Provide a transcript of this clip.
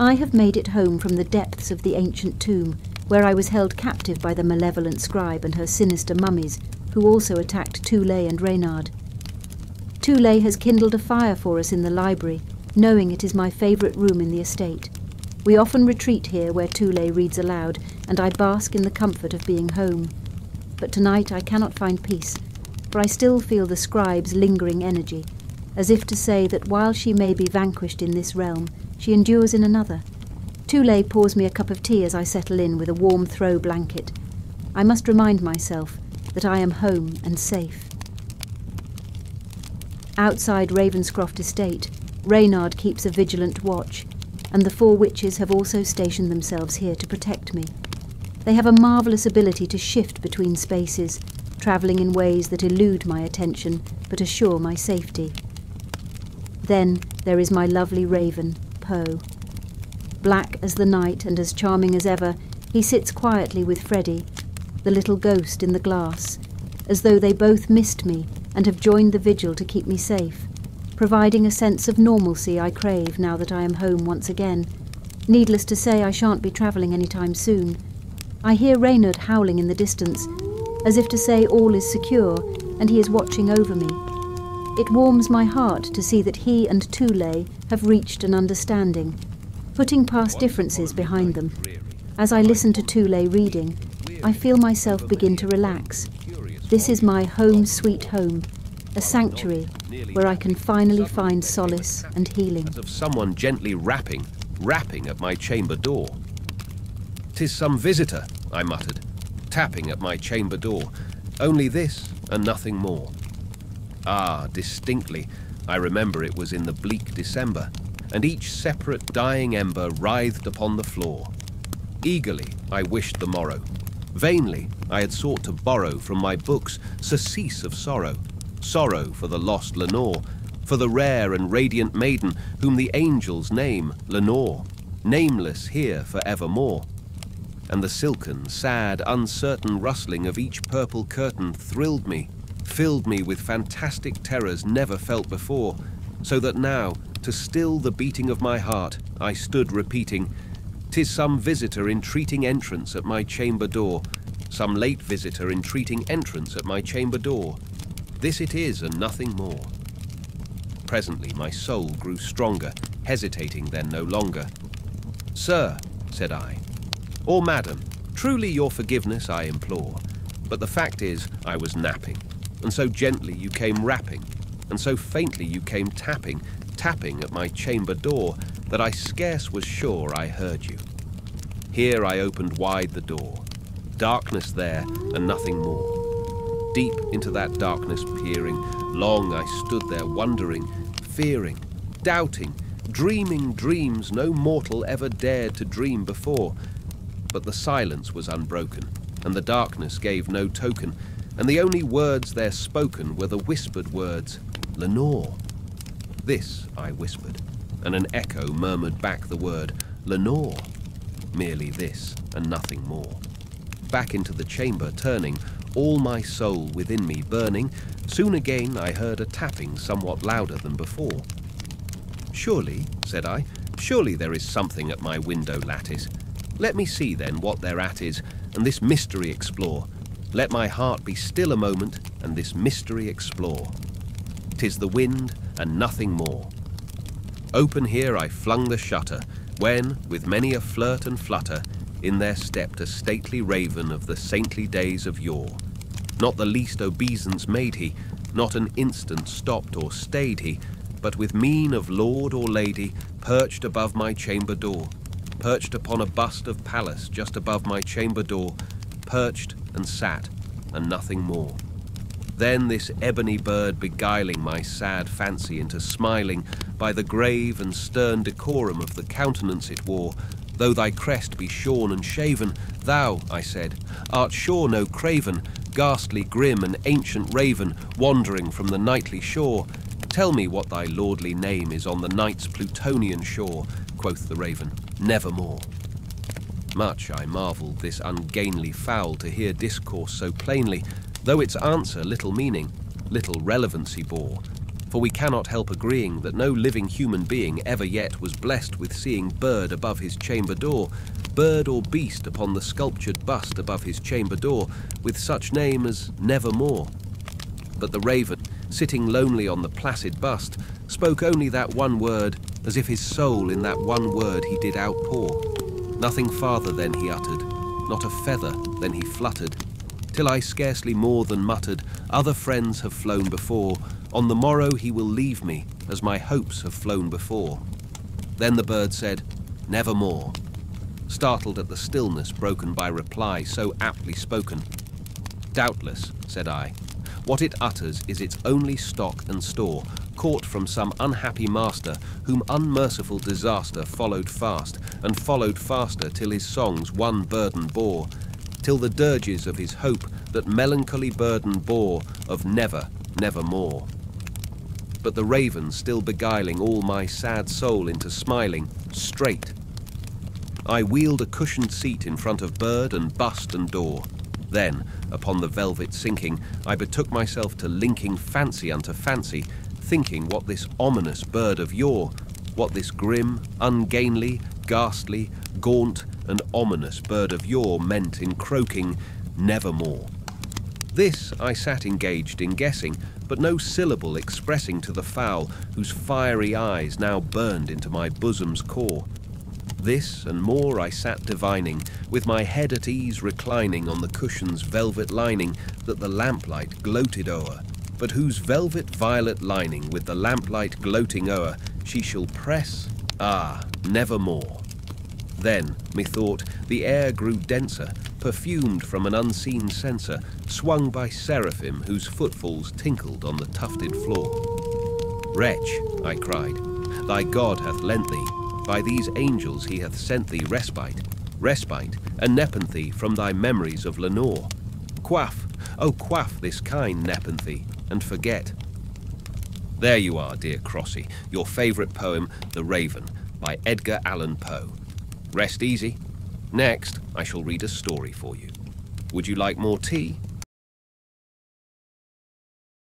I have made it home from the depths of the ancient tomb, where I was held captive by the malevolent scribe and her sinister mummies, who also attacked Tule and Reynard. Tule has kindled a fire for us in the library, knowing it is my favourite room in the estate. We often retreat here where Tule reads aloud, and I bask in the comfort of being home. But tonight I cannot find peace, for I still feel the scribe's lingering energy, as if to say that while she may be vanquished in this realm, she endures in another. Tule pours me a cup of tea as I settle in with a warm throw blanket. I must remind myself that I am home and safe. Outside Ravenscroft estate, Reynard keeps a vigilant watch, and the 4 witches have also stationed themselves here to protect me. They have a marvellous ability to shift between spaces, travelling in ways that elude my attention but assure my safety. Then there is my lovely raven, Poe. Black as the night and as charming as ever, he sits quietly with Freddie, the little ghost in the glass, as though they both missed me and have joined the vigil to keep me safe, providing a sense of normalcy I crave now that I am home once again. Needless to say, I shan't be travelling anytime soon. I hear Reynard howling in the distance, as if to say all is secure and he is watching over me. It warms my heart to see that he and Tule have reached an understanding, putting past differences behind them. As I listen to Tule reading, I feel myself begin to relax. This is my home sweet home, a sanctuary where I can finally find solace and healing. As of someone gently rapping at my chamber door. "'Tis some visitor," I muttered, tapping at my chamber door. Only this and nothing more. Ah, distinctly, I remember it was in the bleak December, and each separate dying ember writhed upon the floor. Eagerly I wished the morrow. Vainly I had sought to borrow from my books surcease of sorrow, sorrow for the lost Lenore, for the rare and radiant maiden whom the angels name Lenore, nameless here for evermore. And the silken, sad, uncertain rustling of each purple curtain thrilled me, filled me with fantastic terrors never felt before, so that now, to still the beating of my heart, I stood repeating, "'Tis some visitor entreating entrance at my chamber door, some late visitor entreating entrance at my chamber door. This it is and nothing more." Presently my soul grew stronger, hesitating then no longer. "Sir," said I, "or madam, truly your forgiveness I implore, but the fact is I was napping, and so gently you came rapping, and so faintly you came tapping at my chamber door, that I scarce was sure I heard you. Here I opened wide the door. Darkness there, and nothing more. Deep into that darkness peering, long I stood there wondering, fearing, doubting, dreaming dreams no mortal ever dared to dream before. But the silence was unbroken, and the darkness gave no token, and the only words there spoken were the whispered words, "Lenore." This I whispered, and an echo murmured back the word, "Lenore." Merely this, and nothing more. Back into the chamber turning, all my soul within me burning, soon again I heard a tapping somewhat louder than before. "Surely," said I, "surely there is something at my window lattice. Let me see then what thereat is, and this mystery explore. Let my heart be still a moment, and this mystery explore. 'Tis the wind, and nothing more." Open here I flung the shutter, when, with many a flirt and flutter, in there stepped a stately raven of the saintly days of yore. Not the least obeisance made he, not an instant stopped or stayed he, but with mien of lord or lady, perched above my chamber door, perched upon a bust of Pallas just above my chamber door, perched and sat, and nothing more. Then this ebony bird beguiling my sad fancy into smiling, by the grave and stern decorum of the countenance it wore, "Though thy crest be shorn and shaven, thou," I said, "art sure no craven, ghastly grim and ancient raven, wandering from the nightly shore. Tell me what thy lordly name is on the night's Plutonian shore." Quoth the raven, "Nevermore." Much I marvelled this ungainly fowl to hear discourse so plainly, though its answer little meaning, little relevancy bore. for we cannot help agreeing that no living human being ever yet was blessed with seeing bird above his chamber door, bird or beast upon the sculptured bust above his chamber door, with such name as Nevermore. But the raven, sitting lonely on the placid bust, spoke only that one word, as if his soul in that one word he did outpour. Nothing farther then he uttered, not a feather then he fluttered, till I scarcely more than muttered, other friends have flown before, on the morrow he will leave me, as my hopes have flown before. Then the bird said, Nevermore, startled at the stillness broken by reply so aptly spoken. Doubtless, said I, what it utters is its only stock and store, caught from some unhappy master, whom unmerciful disaster followed fast, and followed faster till his songs one burden bore, till the dirges of his hope that melancholy burden bore of never, nevermore. But the raven still beguiling all my sad soul into smiling, straight. I wheeled a cushioned seat in front of bird and bust and door. Then, upon the velvet sinking, I betook myself to linking fancy unto fancy, thinking what this ominous bird of yore, what this grim, ungainly, ghastly, gaunt, and ominous bird of yore meant in croaking, Nevermore. This I sat engaged in guessing, but no syllable expressing to the fowl, whose fiery eyes now burned into my bosom's core. This and more I sat divining, with my head at ease reclining on the cushion's velvet lining that the lamplight gloated o'er, but whose velvet violet lining with the lamplight gloating o'er she shall press, nevermore. Then, methought, the air grew denser, perfumed from an unseen censer, swung by seraphim whose footfalls tinkled on the tufted floor. Wretch, I cried, thy God hath lent thee, by these angels he hath sent thee respite, and nepenthe from thy memories of Lenore. Quaff, oh quaff this kind nepenthe, and forget. There you are, dear Crosse, your favourite poem, The Raven, by Edgar Allan Poe. Rest easy. Next, I shall read a story for you. Would you like more tea?